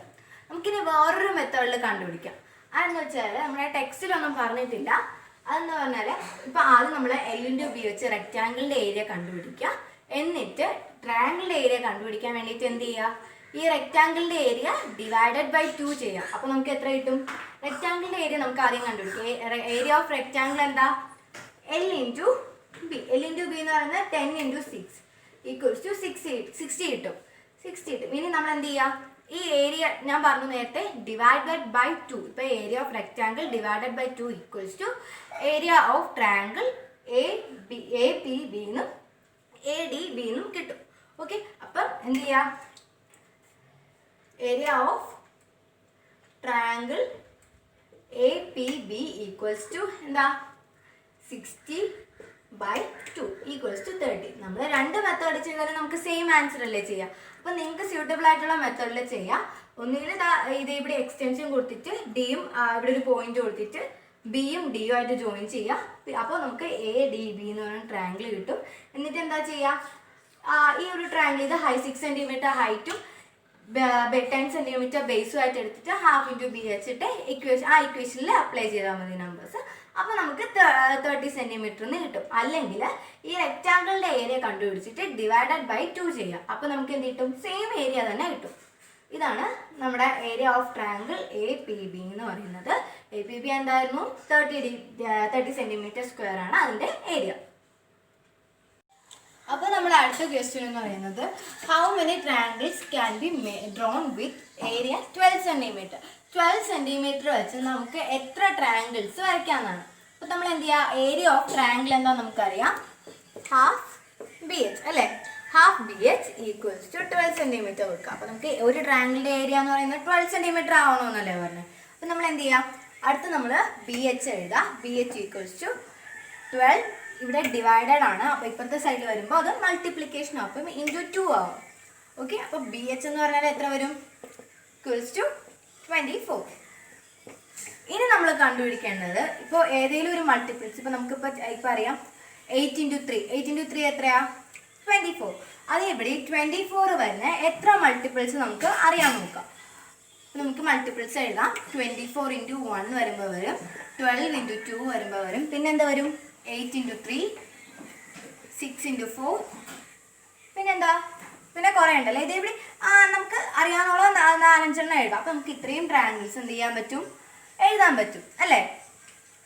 A: നമുക്കിനി വേറൊരു മെത്തേഡിൽ കണ്ടുപിടിക്കാം. അതെന്ന് വെച്ചാൽ നമ്മുടെ ടെക്സ്റ്റിലൊന്നും പറഞ്ഞിട്ടില്ല. അതെന്ന് പറഞ്ഞാൽ ഇപ്പോൾ ആദ്യം നമ്മൾ എൽ ഇൻറ്റു ബി വെച്ച് റെക്റ്റാങ്കിളിൻ്റെ ഏരിയ കണ്ടുപിടിക്കുക. എന്നിട്ട് ട്രയാങ്കിളിൻ്റെ ഏരിയ കണ്ടുപിടിക്കാൻ വേണ്ടിയിട്ട് എന്ത് ചെയ്യുക, ഈ റെക്റ്റാങ്കിളിൻ്റെ ഏരിയ ഡിവൈഡഡ് ബൈ 2 ചെയ്യുക. അപ്പോൾ നമുക്ക് എത്ര കിട്ടും, റെക്റ്റാങ്കിളിൻ്റെ ഏരിയ നമുക്ക് ആദ്യം കണ്ടുപിടിക്കാം. ഏരിയ ഓഫ് റെക്റ്റാങ്കിൾ എന്താ, L into B. L into B എന്ന് പറയുന്നത് 10 ഇൻറ്റു 6 ഈക്വൽസ് ടു 60 കിട്ടും. ഇനി നമ്മൾ എന്ത് ചെയ്യുക, ഈ ഏരിയ ഞാൻ പറഞ്ഞു നേരത്തെ ഡിവൈഡഡ് ബൈ 2. ഇപ്പോൾ area of rectangle divided by 2 equals to area of triangle A P B എന്നും എ ഡി ബി എന്നും കിട്ടും. ഓക്കെ, അപ്പം എന്ത് ചെയ്യുക, area of triangle A P B equals to എന്താ 60/2 ഈക്വൽസ് ടു 30. നമ്മൾ രണ്ട് മെത്തേഡ് ചെയ്താലും നമുക്ക് സെയിം ആൻസർ അല്ലേ ചെയ്യാം. അപ്പം നിങ്ങൾക്ക് സ്യൂട്ടബിൾ ആയിട്ടുള്ള മെത്തേഡിൽ ചെയ്യാം. ഒന്നുകിൽ ഇത് ഇവിടെ എക്സ്റ്റൻഷൻ കൊടുത്തിട്ട് ഡിയും ഇവിടെ ഒരു പോയിന്റ് കൊടുത്തിട്ട് ബിയും ഡിയും ആയിട്ട് ജോയിൻ ചെയ്യാം. അപ്പോൾ നമുക്ക് എ ഡി ബി എന്ന് പറയുന്ന ട്രയാങ്കിൾ കിട്ടും. എന്നിട്ട് എന്താ ചെയ്യുക, ഈ ഒരു ട്രയാങ്കിൾ ഇത് 6 സെൻറ്റിമീറ്റർ ഹൈറ്റും 10 സെൻറ്റിമീറ്റർ ബേസും ആയിട്ട് എടുത്തിട്ട് ഹാഫ് ഇൻറ്റു ബി വെച്ചിട്ട് ഇക്വേഷനിൽ അപ്ലൈ ചെയ്താൽ മതി നമ്പേഴ്സ്. അപ്പോൾ നമുക്ക് 30 സെൻറ്റിമീറ്ററിന് കിട്ടും. അല്ലെങ്കിൽ ഈ റെക്റ്റാങ്കിളിൻ്റെ ഏരിയ കണ്ടുപിടിച്ചിട്ട് ഡിവൈഡഡ് ബൈ 2 ചെയ്യാം. അപ്പോൾ നമുക്ക് എന്ത് കിട്ടും, സെയിം ഏരിയ തന്നെ കിട്ടും. ഇതാണ് നമ്മുടെ area of triangle A P B എന്ന് പറയുന്നത്. എ പി ബി എന്തായിരുന്നു, 30 സെൻറ്റിമീറ്റർ² ആണ് അതിൻ്റെ ഏരിയ. അപ്പോൾ നമ്മുടെ അടുത്ത ക്വസ്റ്റ്യൻ എന്ന് പറയുന്നത്, how many triangles can be drone with area 12 centimetre. 12 centimetre വെച്ച് നമുക്ക് എത്ര ട്രയാങ്കിൾസ് വരയ്ക്കാമെന്നാണ്. അപ്പോൾ നമ്മൾ എന്ത് ചെയ്യുക, ഏരിയ ഓഫ് ട്രയാങ്കിൾ എന്താ നമുക്കറിയാം, ഹാഫ് ബി എച്ച് അല്ലേ. Half B H equals to 12 centimetre കൊടുക്കുക. അപ്പോൾ നമുക്ക് ഒരു ട്രയാങ്കിളിൻ്റെ ഏരിയ എന്ന് പറയുന്നത് 12 സെൻറ്റിമീറ്റർ ആവണമെന്നല്ലേ പറഞ്ഞത്. അപ്പോൾ നമ്മൾ എന്ത് ചെയ്യാം, അടുത്ത് നമ്മൾ ബി എച്ച് എഴുതാം. ബി എച്ച് ഈക്വൽസ് ടു 12, ഇവിടെ ഡിവൈഡഡ് ആണ്, അപ്പോൾ ഇപ്പുറത്തെ സൈഡിൽ വരുമ്പോൾ അത് മൾട്ടിപ്ലിക്കേഷൻ ആവും, അപ്പം ഇൻറ്റു 2 ആവും. ഓക്കെ, അപ്പോൾ ബി എച്ച് എന്ന് പറഞ്ഞാൽ എത്ര വരും, ഈക്വൽസ് ടു 24. ഇനി നമ്മൾ കണ്ടുപിടിക്കേണ്ടത് ഇപ്പോൾ ഏതെങ്കിലും ഒരു മൾട്ടിപ്പിൾസ്, ഇപ്പോൾ നമുക്കിപ്പോൾ അറിയാം 8 × 3, 8 × 3 എത്രയാ, 24. അതേപടി 24 വരുന്ന എത്ര മൾട്ടിപ്പിൾസ് നമുക്ക് അറിയാൻ നോക്കാം. നമുക്ക് മൾട്ടിപ്പിൾസ് എഴുതാം. 24 × 1 വരുമ്പോൾ വരും, 12 × 2 വരുമ്പോൾ വരും, പിന്നെ എന്താ വരും 8 × 3, 6 × 4, പിന്നെന്താ, പിന്നെ കുറേ ഉണ്ടല്ലോ. ഇതേപടി നമുക്ക് അറിയാവുന്ന 4-5 എഴുതാം. അപ്പോൾ നമുക്ക് ഇത്രയും ട്രയാങ്കിൾസ് എന്ത് ചെയ്യാൻ പറ്റും, എഴുതാൻ പറ്റും അല്ലേ.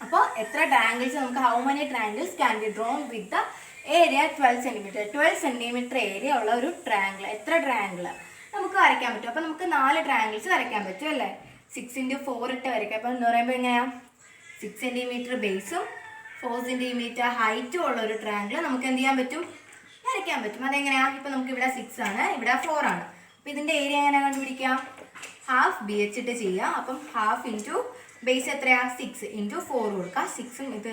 A: അപ്പോൾ എത്ര ട്രയാങ്കിൾസ് നമുക്ക്, how many triangles can be drone with the area 12 centimetre, 12 centimetre area ഉള്ള ഒരു ട്രയാങ്കിൾ, എത്ര ട്രയാങ്കിൾ നമുക്ക് വരയ്ക്കാൻ പറ്റും. അപ്പോൾ നമുക്ക് 4 ട്രയാങ്കിൾസ് വരയ്ക്കാൻ പറ്റും അല്ലേ. 6 × 4 ഇട്ട് വരയ്ക്കാം. അപ്പോൾ എന്ന് പറയുമ്പോൾ എങ്ങനെയാണ്, 6 സെൻറ്റിമീറ്റർ ബേസും 4 സെൻറ്റിമീറ്റർ ഹൈറ്റും ഉള്ള ഒരു ട്രയാങ്കിൾ നമുക്ക് എന്ത് ചെയ്യാൻ പറ്റും, വരയ്ക്കാൻ പറ്റും. അതെങ്ങനെയാണ്, ഇപ്പോൾ നമുക്ക് ഇവിടെ 6 ആണ്, ഇവിടെ 4 ആണ്. അപ്പോൾ ഇതിൻ്റെ ഏരിയ എങ്ങനെ കണ്ടുപിടിക്കാം, ഹാഫ് ബി എച്ച് ഇട്ട് ചെയ്യാം. അപ്പം ഹാഫ് ഇൻറ്റു ബേസ് എത്രയാണ്, 6 × 4 കൊടുക്കുക. 6ഉം ഇത്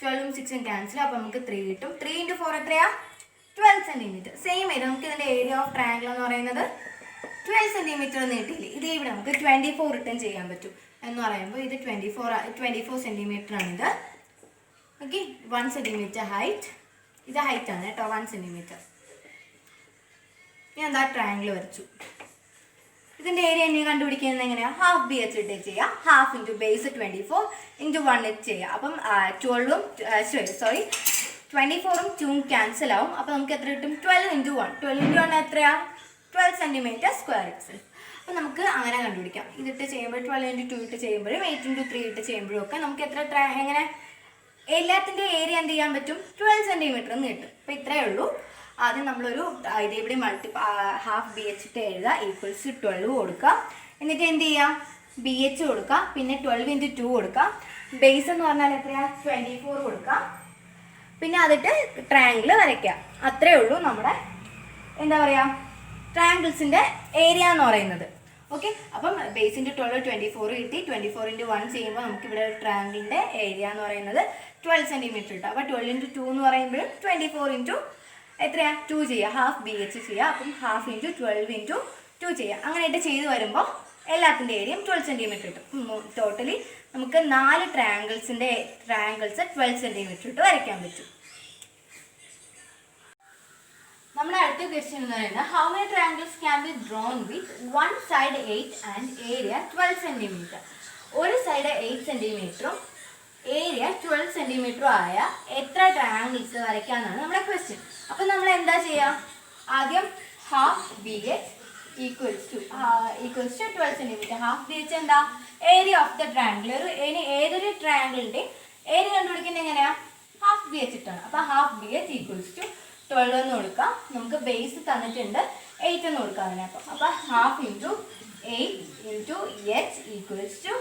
A: 12ഉം 6ഉം ക്യാൻസൽ, അപ്പോൾ നമുക്ക് 3 കിട്ടും. 3 × 4 എത്രയാ, 12 സെൻറ്റിമീറ്റർ. സെയിം ആയിട്ട് നമുക്ക് ഇതിൻ്റെ ഏരിയ ഓഫ് ട്രയാങ്കിൾ എന്ന് പറയുന്നത് 12 സെൻറ്റിമീറ്റർ എന്ന് കിട്ടിയില്ലേ. ഇതേ ഇവിടെ നമുക്ക് 24 റിട്ടേൺ ചെയ്യാൻ പറ്റും എന്ന് പറയുമ്പോൾ ഇത് 24 സെൻറ്റിമീറ്റർ ആണിത്. ഓക്കെ, 1 സെൻറ്റിമീറ്റർ ഹൈറ്റ്, ഇത് ഹൈറ്റ് ആണ് കേട്ടോ, 1 സെൻറ്റിമീറ്റർ. ഞാൻ എന്താ ട്രയാങ്കിൾ വരച്ചു. ഇതിൻ്റെ ഏരിയ എന്നെ കണ്ടുപിടിക്കുന്നത് എങ്ങനെയാണ്, ഹാഫ് ബി എച്ച് ഇട്ട് ചെയ്യാം. ഹാഫ് ഇൻറ്റു ബേസ് 24 × 1 ഇട്ട് ചെയ്യാം. അപ്പം 12ഉം 24ഉം 2ഉം ക്യാൻസൽ ആവും. അപ്പോൾ നമുക്ക് എത്ര കിട്ടും, 12 × 1. 12 × 1 എത്രയാണ്, 12 സെൻറ്റിമീറ്റർ സ്ക്വയർ എക്സൽ. അപ്പോൾ നമുക്ക് അങ്ങനെ കണ്ടുപിടിക്കാം. ഇതിട്ട് ചെയ്യുമ്പോൾ 12 × 2 ഇട്ട് ചെയ്യുമ്പോഴും 8 × 3 ഇട്ട് ചെയ്യുമ്പോഴും ഒക്കെ നമുക്ക് എത്ര എങ്ങനെ എല്ലാത്തിൻ്റെ ഏരിയ എന്ത് ചെയ്യാൻ പറ്റും, 12 സെൻറ്റിമീറ്റർ എന്ന് കിട്ടും. അപ്പോൾ ഇത്രയേ ഉള്ളൂ. ആദ്യം നമ്മളൊരു ഇതേപടി ഹാഫ് ബി എച്ച് ഇട്ട് എഴുതുക, ഈക്വൽസ് 12 കൊടുക്കുക. എന്നിട്ട് എന്ത് ചെയ്യാം, ബി എച്ച് കൊടുക്കുക, പിന്നെ 12 × 2 കൊടുക്കുക. ബേസ് എന്ന് പറഞ്ഞാൽ എത്രയാണ്, 24 കൊടുക്കുക. പിന്നെ അതിട്ട് ട്രയാങ്കിൾ വരയ്ക്കുക. അത്രയേ ഉള്ളൂ നമ്മുടെ എന്താ പറയുക ട്രയാങ്കിൾസിൻ്റെ ഏരിയ എന്ന് പറയുന്നത്. ഓക്കെ, അപ്പം ബേസിൻ്റെ 12 24 കിട്ടി. 24 × 1 ചെയ്യുമ്പോൾ നമുക്കിവിടെ ഒരു ട്രയാങ്കിളിൻ്റെ ഏരിയ എന്ന് പറയുന്നത് 12 സെൻറ്റിമീറ്റർ കിട്ടും. അപ്പോൾ 12 × 2 എന്ന് പറയുമ്പോഴും 24 × എത്രയാണ്, 2 ചെയ്യുക. ഹാഫ് ബി എച്ച് ചെയ്യുക. അപ്പം ഹാഫ് ഇൻറ്റു 12 × 2 ചെയ്യുക. അങ്ങനെയായിട്ട് ചെയ്ത് വരുമ്പോൾ എല്ലാത്തിൻ്റെ ഏരിയയും 12 സെൻറ്റിമീറ്റർ കിട്ടും. ടോട്ടലി നമുക്ക് 4 ട്രയാങ്കിൾസ് 12 സെൻറ്റിമീറ്റർ ഇട്ട് വരയ്ക്കാൻ പറ്റും. നമ്മുടെ അടുത്ത ക്വസ്റ്റ്യൻ എന്ന് പറയുന്നത്, how many triangles can be drone with 1 side 8 and area 12 centimetre. ഒരു സൈഡ് 8 സെൻറ്റിമീറ്ററും ഏരിയ 12 സെൻറ്റിമീറ്ററും ആയ എത്ര ട്രയാങ്കിൾസ് വരയ്ക്കാമെന്നാണ് നമ്മുടെ ക്വസ്റ്റ്യൻ. അപ്പം നമ്മൾ എന്താ ചെയ്യുക, ആദ്യം half B H equals to 12 centimetre. Half B H എന്താ, ഏരിയ ഓഫ് ദ ട്രയാങ്കിൾ. ഏതൊരു ട്രയാങ്കിളിൻ്റെ ഏരിയ കണ്ടുപിടിക്കുന്നത് എങ്ങനെയാണ്, ഹാഫ് ബി എച്ച് ഇട്ടാണ്. അപ്പോൾ half B H equals to 12 എന്ന് കൊടുക്കാം. നമുക്ക് ബേസ് തന്നിട്ടുണ്ട് 8 എന്ന് കൊടുക്കാം അതിനെ. അപ്പോൾ half into 8 into H equals to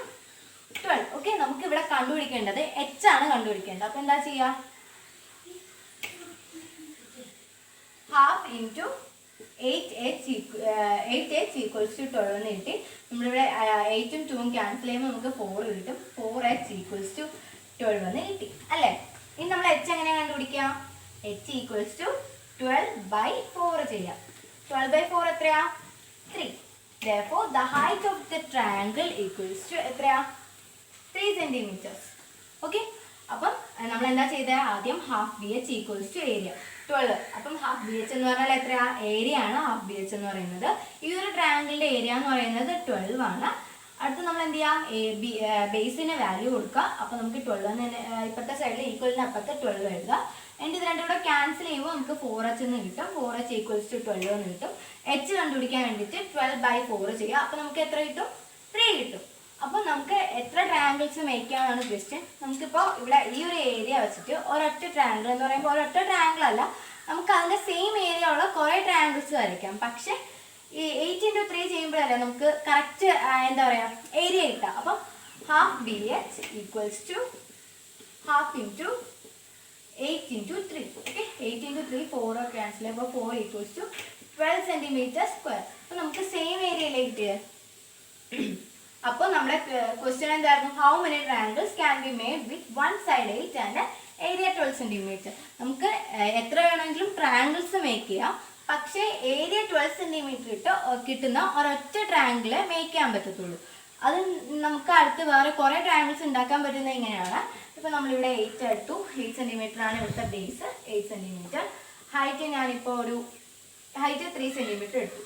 A: 12. Okay, നമുക്ക് ഇവിടെ കണ്ടുപിടിക്കേണ്ടത് എച്ച് ആണ് കണ്ടുപിടിക്കേണ്ടത്. അപ്പോൾ എന്താ ചെയ്യുക, half into 8h equals to 12 എന്ന് കിട്ടി. നമ്മളിവിടെ 8ഉം 2ഉം ക്യാൻസൽ ചെയ്യുമ്പോൾ നമുക്ക് 4 കിട്ടും. 4h ഈക്വൽസ് ടു 12 എന്ന് കിട്ടി അല്ലേ. ഇനി നമ്മൾ എച്ച് എങ്ങനെ കണ്ടുപിടിക്കാം, h ഈക്വൽസ് ടു 12/4 ചെയ്യാം. 12/4 എത്രയാ, 3. Therefore the height of the triangle equals to എത്രയാ, 3 സെൻറ്റിമീറ്റേഴ്സ്. ഓക്കെ, അപ്പം നമ്മൾ എന്താ ചെയ്തത്, ആദ്യം half B H equals to area 12. അപ്പം ഹാഫ് ബി എച്ച് എന്ന് പറഞ്ഞാൽ എത്രയാ, ഏരിയ ആണ് ഹാഫ് ബി എച്ച് എന്ന് പറയുന്നത്. ഈ ഒരു ട്രയാങ്കിളിൻ്റെ ഏരിയ എന്ന് പറയുന്നത് 12 ആണ്. അടുത്ത് നമ്മൾ എന്ത് ചെയ്യുക, ബേസിന് വാല്യൂ കൊടുക്കുക. അപ്പോൾ നമുക്ക് 12 ഇപ്പോഴത്തെ സൈഡിൽ ഈക്വലിന് അപ്പുറത്ത് 12 എഴുതുക. എന്നിട്ട് ഇത് രണ്ടും കൂടെ ക്യാൻസൽ ചെയ്യുമ്പോൾ നമുക്ക് 4h എന്ന് കിട്ടും. 4h ഈക്വൽസ് ടു 12 എന്ന് കിട്ടും. എച്ച് കണ്ടുപിടിക്കാൻ വേണ്ടിയിട്ട് 12/4 ചെയ്യുക. അപ്പോൾ നമുക്ക് എത്ര കിട്ടും, 3 കിട്ടും. അപ്പോൾ നമുക്ക് എത്ര ട്രയാങ്കിൾസ് മേക്ക് ചെയ്യാനാണ് ക്വസ്റ്റ്യൻ. നമുക്കിപ്പോൾ ഇവിടെ ഈ ഒരു ഏരിയ വെച്ചിട്ട് ഒരൊറ്റ ട്രയാങ്കിൾ എന്ന് പറയുമ്പോൾ ഒരൊറ്റ ട്രയാങ്കിൾ അല്ല, നമുക്ക് അതിൻ്റെ സെയിം ഏരിയ ഉള്ള കുറേ ട്രയാങ്കിൾസ് വരയ്ക്കാം. പക്ഷേ ഈ 8 × 3 ചെയ്യുമ്പോഴല്ലേ നമുക്ക് കറക്റ്റ് എന്താ പറയുക ഏരിയ കിട്ടുക. അപ്പം half B H equals to half into 8 into 3. Okay, 8 into 3, 4 or cancel. അപ്പോൾ 4 equals to 12 centimeter square. അപ്പോൾ നമുക്ക് സെയിം ഏരിയയിലേക്ക് കിട്ടിയത്. അപ്പോൾ നമ്മുടെ ക്വസ്റ്റ്യൻ എന്തായിരുന്നു? How many triangles can be made with one side 8 and area 12 centimetre. നമുക്ക് എത്ര വേണമെങ്കിലും ട്രയാങ്കിൾസ് മേക്ക് ചെയ്യാം, പക്ഷേ ഏരിയ 12 സെന്റിമീറ്റർ ഇട്ട് കിട്ടുന്ന ഒരൊറ്റ ട്രയാങ്കിളെ മേക്ക് ചെയ്യാൻ പറ്റത്തുള്ളൂ. അത് നമുക്ക് അടുത്ത് വേറെ കുറേ ട്രയാങ്കിൾസ് ഉണ്ടാക്കാൻ പറ്റുന്നത് ഇങ്ങനെയാണ്. ഇപ്പോൾ നമ്മളിവിടെ 8 എടുത്തു. 8 സെന്റിമീറ്റർ ആണ് ഇവിടുത്തെ ബേസ്, 8 സെന്റിമീറ്റർ. ഹൈറ്റ് ഞാനിപ്പോൾ ഒരു ഹൈറ്റ് 3 സെന്റിമീറ്റർ എടുത്തു.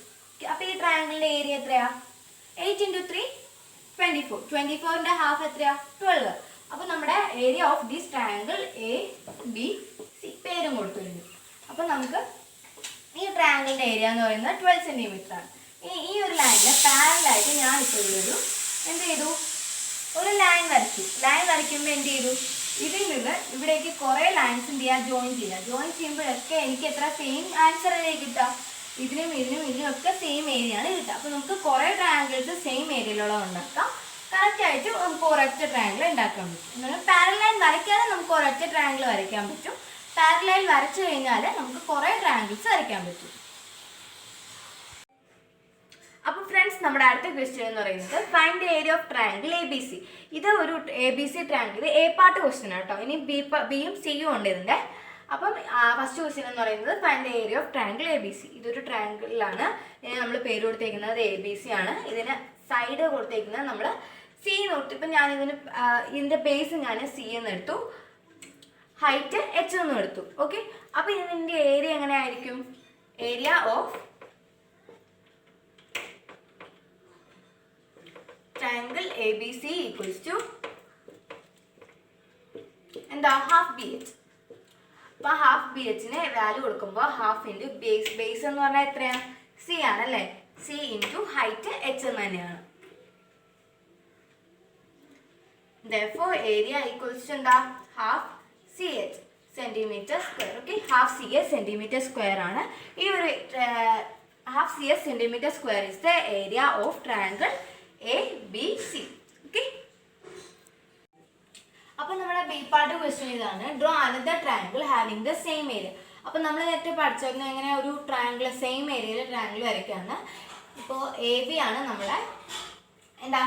A: അപ്പോൾ ഈ ട്രയാങ്കിളിൻ്റെ ഏരിയ എത്രയാ? 8 into 3 24. 24ന്റെ ഹാഫ് എത്രയാ? 12. അപ്പോൾ നമ്മുടെ area of this triangle A B C പേരും കൊടുത്തിട്ടുണ്ട്. അപ്പോൾ നമുക്ക് ഈ ട്രയാങ്കിളിൻ്റെ ഏരിയ എന്ന് പറയുന്നത് 12 സെന്റിമീറ്റർ ആണ്. ഈ ഒരു ലൈനിന് പാരലായിട്ട് ഞാനിപ്പോൾ ഇവിടെ എന്ത് ചെയ്തു? ഒരു ലൈൻ വരച്ചു. ലൈൻ വരയ്ക്കുമ്പോൾ എന്ത് ചെയ്തു? ഇതിൽ നിന്ന് ഇവിടേക്ക് കുറേ ലൈൻസ് എന്ത് ചെയ്യുക? ജോയിൻ ചെയ്യുക. ജോയിൻ ചെയ്യുമ്പോഴൊക്കെ എനിക്ക് എത്ര സെയിം ആൻസർ അല്ലേ കിട്ടുക? ഇതിനും ഒക്കെ സെയിം ഏരിയ ആണ് കിട്ടുക. അപ്പോൾ നമുക്ക് കുറേ ട്രയാങ്കിൾസ് സെയിം ഏരിയയിലുള്ള ഉണ്ടാക്കാം. കറക്റ്റായിട്ട് നമുക്ക് ഒരൊറ്റ ട്രയാങ്കിൾ ഉണ്ടാക്കാൻ പറ്റും. എന്നാലും പാരലൈൻ വരയ്ക്കാതെ നമുക്ക് ഒരൊറ്റ ട്രയാങ്കിൾ വരയ്ക്കാൻ പറ്റും. പാരലൈൻ വരച്ചു കഴിഞ്ഞാൽ നമുക്ക് കുറേ ട്രയാങ്കിൾസ് വരയ്ക്കാൻ പറ്റും. അപ്പോൾ ഫ്രണ്ട്സ്, നമ്മുടെ അടുത്ത ക്വസ്റ്റ്യൻ എന്ന് പറയുന്നത് find the area of triangle A B C. ഇത് ഒരു ABC ട്രയാങ്കിൾ, ഇത് എ പാർട്ട് ക്വസ്റ്റ്യൻ ആണ് കേട്ടോ. ഇനി ബിയും സിയും ഉണ്ട് ഇതിൻ്റെ. അപ്പം ഫസ്റ്റ് ക്വസ്റ്റ്യൻ എന്ന് പറയുന്നത് find the area of triangle A B C. ഇതൊരു ട്രയാങ്കിളിലാണ്. ഇതിന് നമ്മൾ പേര് കൊടുത്തേക്കുന്നത് ABC ആണ്. ഇതിന് സൈഡ് കൊടുത്തേക്കുന്നത് നമ്മൾ സി എന്ന് കൊടുത്തു. ഇപ്പം ഇതിൻ്റെ ബേസ് ഞാൻ സി എന്ന് എടുത്തു, ഹൈറ്റ് H എന്ന് എടുത്തു. ഓക്കെ, അപ്പോൾ ഇതിൻ്റെ ഏരിയ എങ്ങനെ ആയിരിക്കും? Area of triangle ABC equals to എന്താ? Half BH. അപ്പോൾ ഹാഫ് BHന് വാല്യൂ കൊടുക്കുമ്പോൾ ഹാഫ് ഇൻറ്റു ബേസ് എന്ന് പറഞ്ഞാൽ എത്രയാണ്? സി ആണല്ലേ. സി ഇൻറ്റു ഹൈറ്റ് H എന്ന് തന്നെയാണ്. therefore area equals to എന്താ? Half CH centimetre square. Okay, half CH centimetre square ആണ്. ഈ ഒരു half CH centimetre square is the area of triangle ABC. Okay, അപ്പോൾ നമ്മുടെ ബി പാർട്ട് ക്വസ്റ്റ്യൻ ഇതാണ്. Draw another triangle having the same area. അപ്പോൾ നമ്മൾ നേരത്തെ പഠിച്ചിരുന്നത് എങ്ങനെ ഒരു ട്രയാങ്കിൾ സെയിം ഏരിയയിൽ ട്രയാങ്കിൾ വരയ്ക്കുകയാണ്. ഇപ്പോൾ AB ആണ് നമ്മളെ എന്താ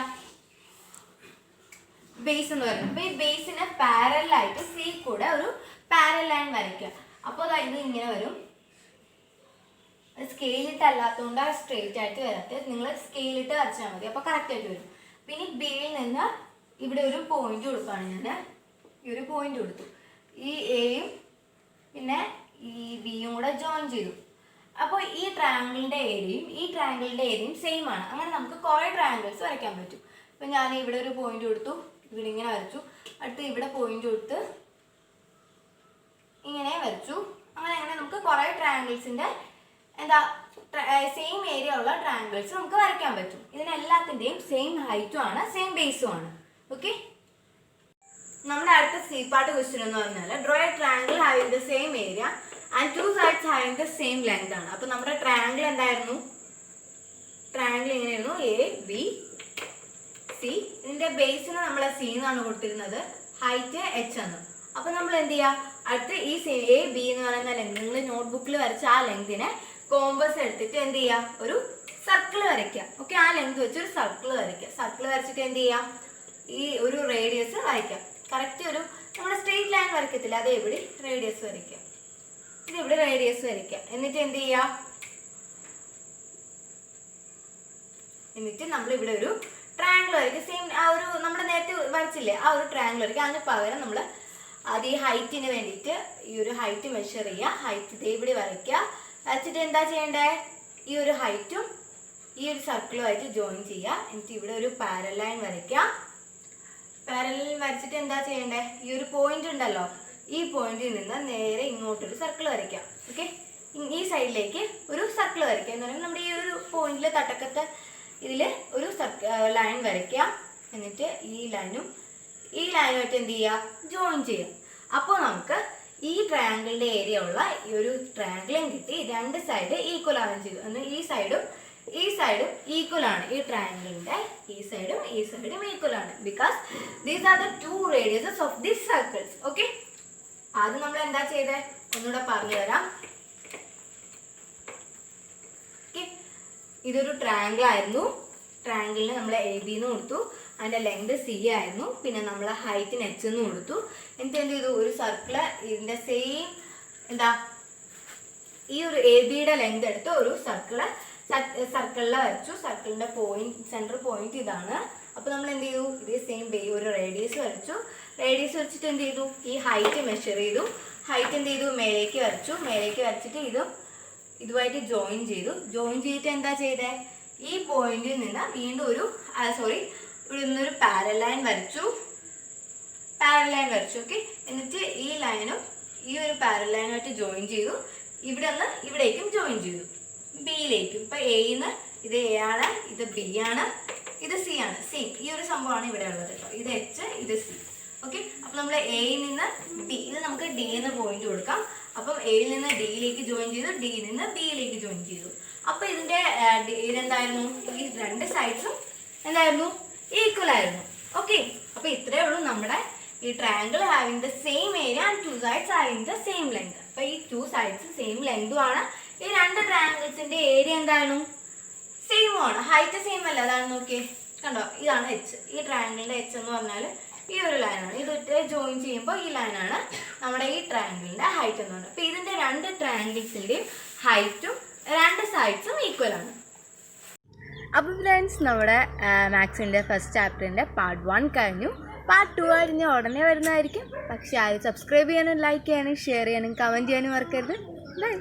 A: ബേസ് എന്ന് പറയുന്നത്. അപ്പോൾ ഈ ബേസിന് പാരലായിട്ട് സി കൂടെ ഒരു പാരൽ ലൈൻ വരയ്ക്കുക. അപ്പോൾ ഇത് ഇങ്ങനെ വരും. സ്കെയിലിട്ട് അല്ലാത്തതുകൊണ്ട് സ്ട്രെയിറ്റ് ആയിട്ട് വരട്ടെ. നിങ്ങൾ സ്കെയിലിട്ട് വരച്ചാൽ മതി, അപ്പോൾ കറക്റ്റായിട്ട് വരും. പിന്നെ ബിയിൽ നിന്ന് ഇവിടെ ഒരു പോയിന്റ് കൊടുക്കുകയാണ്. ഞാൻ ഈ ഒരു പോയിന്റ് കൊടുത്തു. ഈ എയും പിന്നെ ഈ ബിയും കൂടെ ജോയിൻ ചെയ്തു. അപ്പോൾ ഈ ട്രയാങ്കിളിൻ്റെ ഏരിയയും സെയിം ആണ്. അങ്ങനെ നമുക്ക് കുറേ ട്രയാങ്കിൾസ് വരയ്ക്കാൻ പറ്റും. ഇപ്പം ഞാൻ ഇവിടെ ഒരു പോയിന്റ് കൊടുത്തു, ഇവിടെ ഇങ്ങനെ വരച്ചു. അടുത്ത് ഇവിടെ പോയിന്റ് കൊടുത്ത് ഇങ്ങനെ വരച്ചു. അങ്ങനെ നമുക്ക് കുറേ ട്രയാങ്കിൾസിൻ്റെ എന്താ സെയിം ഏരിയ ഉള്ള ട്രയാങ്കിൾസ് നമുക്ക് വരയ്ക്കാൻ പറ്റും. ഇതിനെല്ലാത്തിൻ്റെയും സെയിം ഹൈറ്റും ആണ്, സെയിം ബേസും ആണ്. ഓക്കെ, നമ്മുടെ അടുത്ത സി പാർട്ട് ക്വസ്റ്റ്യൻ എന്ന് പറഞ്ഞാൽ draw A triangle having the same area and two sides having the same length ആണ്. അപ്പോൾ നമ്മുടെ ട്രയാങ്കിൾ എന്തായിരുന്നു? ട്രയാങ്കിൾ എങ്ങനെയായിരുന്നു? ABC. ഇതിൻ്റെ ബേസിന് നമ്മൾ സി എന്നാണ് കൊടുത്തിരുന്നത്, ഹൈറ്റ് H ആണ്. അപ്പോൾ നമ്മൾ എന്ത് ചെയ്യുക? അടുത്ത് ഈ AB എന്ന് പറയുന്ന ലെങ്ത്, നിങ്ങൾ നോട്ട്ബുക്കിൽ വരച്ച ആ ലെങ്തിനെ കോമ്പസ് എടുത്തിട്ട് എന്ത് ചെയ്യുക? ഒരു സർക്കിൾ വരയ്ക്കുക. ഓക്കെ, ആ ലെങ്ത് വെച്ച് ഒരു സർക്കിൾ വരയ്ക്കുക. സർക്കിൾ വരച്ചിട്ട് എന്ത് ചെയ്യുക? ഈ ഒരു റേഡിയസ് വരയ്ക്കാം. കറക്റ്റ് ഒരു നമ്മുടെ സ്ട്രെയിറ്റ് ലൈൻ വരയ്ക്കത്തില്ല, അത് എവിടെ റേഡിയസ് വരയ്ക്കുക. ഇത് ഇവിടെ റേഡിയസ് വരയ്ക്കുക. എന്നിട്ട് എന്ത് ചെയ്യുക? എന്നിട്ട് നമ്മൾ ഇവിടെ ഒരു ട്രയാങ്കിൾ വരയ്ക്കുക. സെയിം ആ ഒരു നമ്മുടെ നേരത്തെ വരച്ചില്ലേ ആ ഒരു ട്രയാങ്കിൾ വരയ്ക്കുക. അതിന് പകരം നമ്മൾ അത് ഈ ഹൈറ്റിന് വേണ്ടിയിട്ട് ഈ ഒരു ഹൈറ്റ് മെഷർ ചെയ്യുക. ഹൈറ്റ് ഇതേ ഇവിടെ വരയ്ക്കുക. വരച്ചിട്ട് എന്താ ചെയ്യേണ്ടത്? ഈ ഒരു ഹൈറ്റും ഈ ഒരു സർക്കിളുമായിട്ട് ജോയിൻ ചെയ്യുക. എന്നിട്ട് ഇവിടെ ഒരു പാരൽ ലൈൻ വരയ്ക്കുക. പാരൽ ലൈൻ വരച്ചിട്ട് എന്താ ചെയ്യേണ്ടത്? ഈ ഒരു പോയിന്റ് ഉണ്ടല്ലോ, ഈ പോയിന്റിൽ നിന്ന് നേരെ ഇങ്ങോട്ടൊരു സർക്കിൾ വരയ്ക്കുക. ഓക്കെ, ഈ സൈഡിലേക്ക് ഒരു സർക്കിൾ വരയ്ക്കുക എന്ന് പറയുമ്പോൾ നമ്മുടെ ഈ ഒരു പോയിന്റിൽ തട്ടക്കത്തെ ഇതിൽ ഒരു ലൈൻ വരയ്ക്കുക. എന്നിട്ട് ഈ ലൈനുമായിട്ട് എന്ത് ചെയ്യുക? ജോയിൻ ചെയ്യുക. അപ്പോൾ നമുക്ക് ഈ ട്രയാങ്കിളിൻ്റെ ഏരിയ ഉള്ള ഈ ഒരു ട്രയാങ്കിളും കിട്ടി. രണ്ട് സൈഡ് ഈക്വൽ ആവുകയും ചെയ്തു. എന്നാൽ ഈ സൈഡും ഈക്വൽ ആണ്. ഈ ട്രയാങ്കിളിൻ്റെ ഈ സൈഡും ഈക്വൽ ആണ്. Because these are the two radiuses of this circles. Okay, ആദ്യം നമ്മൾ എന്താ ചെയ്തേ ഒന്നുകൂടെ പറഞ്ഞു തരാം. ഇതൊരു ട്രയാങ്കിൾ ആയിരുന്നു. ട്രയാങ്കിളിന് നമ്മൾ AB എന്ന് കൊടുത്തു, അതിൻ്റെ ലെങ്ത് C ആയിരുന്നു, പിന്നെ നമ്മൾ ഹൈറ്റിന് H എന്ന് കൊടുത്തു. എന്നിട്ട് എന്ത് ചെയ്തു, ഒരു സർക്കിള് ഇതിൻ്റെ സെയിം എന്താ ഈ ഒരു AB-യുടെ ലെങ്ത് എടുത്ത് ഒരു സർക്കിളിൽ വരച്ചു. സർക്കിളിൻ്റെ സെൻറ്റർ പോയിന്റ് ഇതാണ്. അപ്പോൾ നമ്മൾ എന്ത് ചെയ്തു, ഇതേ സെയിം ഒരു റേഡിയസ് വരച്ചു. റേഡിയസ് വരച്ചിട്ട് എന്ത് ചെയ്തു, ഈ ഹൈറ്റ് മെഷർ ചെയ്തു. ഹൈറ്റ് എന്ത് ചെയ്തു, മേലേക്ക് വരച്ചു. മേലേക്ക് വരച്ചിട്ട് ഇതുമായിട്ട് ജോയിൻ ചെയ്തു. ജോയിൻ ചെയ്തിട്ട് എന്താ ചെയ്തേ, ഈ പോയിന്റിൽ നിന്ന് വീണ്ടും ഇവിടെ നിന്നൊരു പാരലൽ ലൈൻ വരച്ചു. ഓക്കെ. എന്നിട്ട് ഈ ലൈനും ഈ ഒരു പാരലൽ ലൈനുമായിട്ട് ജോയിൻ ചെയ്തു. ഇവിടെ നിന്ന് ഇവിടേക്കും ജോയിൻ ചെയ്തു, ബിയിലേക്കും. ഇപ്പം എയിന്ന് ഇത് A ആണ്, ഇത് B ആണ്, ഇത് C ആണ്. സെയിം ഈ ഒരു സംഭവമാണ് ഇവിടെ ഉള്ളത് കേട്ടോ. ഇത് H, ഇത് C. ഓക്കെ. അപ്പം നമ്മൾ Aയിൽ നിന്ന് B, ഇത് നമുക്ക് D എന്ന് പോയിന്റ് കൊടുക്കാം. അപ്പം Aയിൽ നിന്ന് Dയിലേക്ക് ജോയിൻ ചെയ്തു, Dയിൽ നിന്ന് Bയിലേക്ക് ജോയിൻ ചെയ്തു. അപ്പം ഇതെന്തായിരുന്നു, ഈ രണ്ട് സൈഡ്സും എന്തായിരുന്നു, ഈക്വൽ ആയിരുന്നു. ഓക്കെ. അപ്പം ഇത്രയേ ഉള്ളൂ നമ്മുടെ ഈ triangle having the same area and 2 sides having the same length. അപ്പം ഈ 2 sides സെയിം ലെങ്തും ആണ്. ഈ രണ്ട് ട്രയാങ്കിൾസിന്റെ ഏരിയ എന്തായിരുന്നു, സെയിം ആണ്. ഹൈറ്റ് സെയിം അല്ല. അതാണ് നോക്കിയേ, കണ്ടോ, ഇതാണ് H. ഈ ട്രയാങ്കിളിന്റെ H എന്ന് പറഞ്ഞാൽ ഈ ഒരു ലൈനാണ്. ഇത് ജോയിൻ ചെയ്യുമ്പോൾ ഈ ലൈനാണ് നമ്മുടെ ഈ ട്രയാങ്കിളിന്റെ ഹൈറ്റ് എന്ന് പറയുന്നത്. അപ്പം ഇതിന്റെ രണ്ട് ട്രയാങ്കിൾസിന്റെയും ഹൈറ്റും രണ്ട് സൈഡ്സും ഈക്വൽ ആണ്. അപ്പോൾ ഫ്രണ്ട്സ്, നമ്മുടെ മാത്സിൻ്റെ ഫസ്റ്റ് ചാപ്റ്ററിൻ്റെ പാർട്ട് 1 കഴിഞ്ഞു. പാർട്ട് 2 ആയിട്ട് ഉടനെ വരുന്നതായിരിക്കും. പക്ഷേ ആരും സബ്സ്ക്രൈബ് ചെയ്യാനും ലൈക്ക് ചെയ്യാനും ഷെയർ ചെയ്യാനും കമൻറ്റ് ചെയ്യാനും മറക്കരുത്. ബൈ.